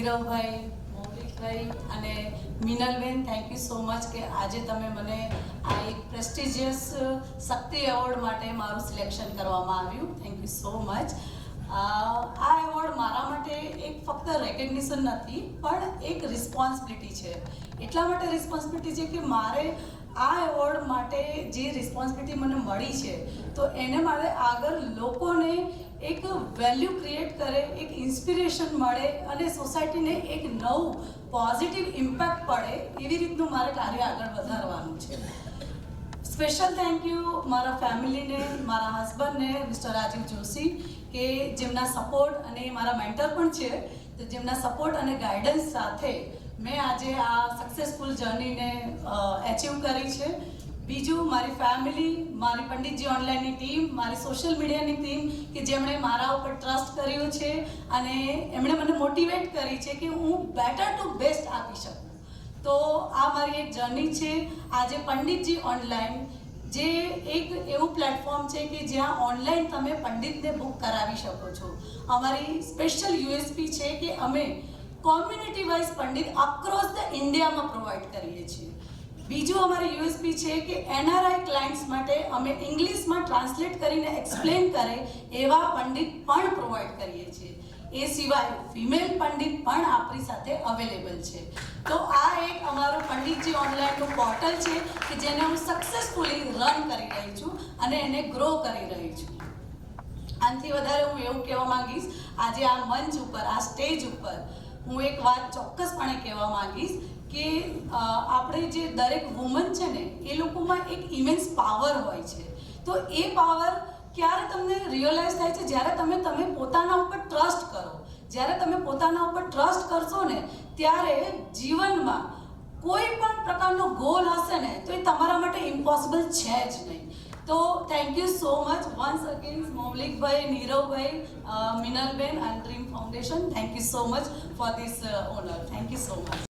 નીરવભાઈ, મૌલિકભાઈ અને Minalben, thank you so much કે આજે તમે મને આ એક પ્રેસ્ટિજિયસ શક્તિ એવોર્ડ માટે મારું સિલેક્શન કરવામાં આવ્યું. Thank you so much. આ એવોર્ડ મારા માટે એક ફક્ત રેકગ્નિશન નથી પણ એક રિસ્પોન્સિબિલિટી છે. એટલા માટે રિસ્પોન્સિબિલિટી છે કે મારે આ એવોર્ડ માટે જે રિસ્પોન્સિબિલિટી મને મળી છે તો એને મારે આગળ લોકોને એક વેલ્યુ ક્રિએટ કરે, એક ઇન્સ્પિરેશન મળે અને સોસાયટીને એક નવું પોઝિટિવ ઇમ્પેક્ટ પડે એવી રીતનું મારે કાર્ય આગળ વધારવાનું છે. સ્પેશિયલ થેન્ક યુ મારા ફેમિલીને, મારા હસબન્ડને, મિસ્ટર રાજીવ જોશી, કે જેમના સપોર્ટ અને મારા મેન્ટર પણ છે, તો જેમના સપોર્ટ અને ગાઈડન્સ સાથે મેં આજે આ સક્સેસફુલ જર્નીને એચીવ કરી છે. બીજું મારી ફેમિલી, મારી પંડિતજી ઓનલાઈનની ટીમ, મારી સોશિયલ મીડિયાની ટીમ કે જેમણે મારા ઉપર ટ્રસ્ટ કર્યો છે અને એમણે મને મોટિવેટ કરી છે કે હું બેટર ટુ બેસ્ટ આપી શકું. તો આ મારી એક જર્ની છે. આજે પંડિતજી ઓનલાઈન જે એક એવું પ્લેટફોર્મ છે કે જ્યાં ઓનલાઈન તમે પંડિતને બુક કરાવી શકો છો. અમારી સ્પેશિયલ યુએસપી છે કે અમે community wise Pandit across the ઇન્ડિયામાં પ્રોવાઈડ કરીએ છીએ. બીજું અમારી યુએસપી છે કે એનઆરઆઈ ક્લાયન્ટ્સ માટે અમે ઇંગ્લિશમાં ટ્રાન્સલેટ કરીને એક્સપ્લેન કરે એવા પંડિત પણ પ્રોવાઈડ કરીએ છીએ. એ સિવાય ફિમેલ પંડિત પણ આપણી સાથે અવેલેબલ છે. તો આ એક અમારું પંડિતજી ઓનલાઈનનું પોર્ટલ છે કે જેને હું સક્સેસફુલી રન કરી રહી છું અને એને ગ્રો કરી રહી છું. આનાથી વધારે હું એવું કહેવા માંગીશ, આજે આ મંચ ઉપર, આ સ્ટેજ ઉપર હું એક વાત ચોક્કસપણે કહેવા માંગીશ કે આપણે જે દરેક વુમન છે ને એ લોકોમાં એક ઇમેન્સ પાવર હોય છે. તો એ પાવર ક્યારે તમને રિયલાઇઝ થાય છે જ્યારે તમે પોતાના ઉપર ટ્રસ્ટ કરો. જ્યારે તમે પોતાના ઉપર ટ્રસ્ટ કરશો ને ત્યારે જીવનમાં કોઈ પણ પ્રકારનો ગોલ હશે ને તો એ તમારા માટે ઇમ્પોસિબલ છે જ નહીં. તો thank you so much once again મૌલિકભાઈ, નીરવભાઈ, મિનલબેન and dream foundation. Thank you so much for this honour. Thank you so much.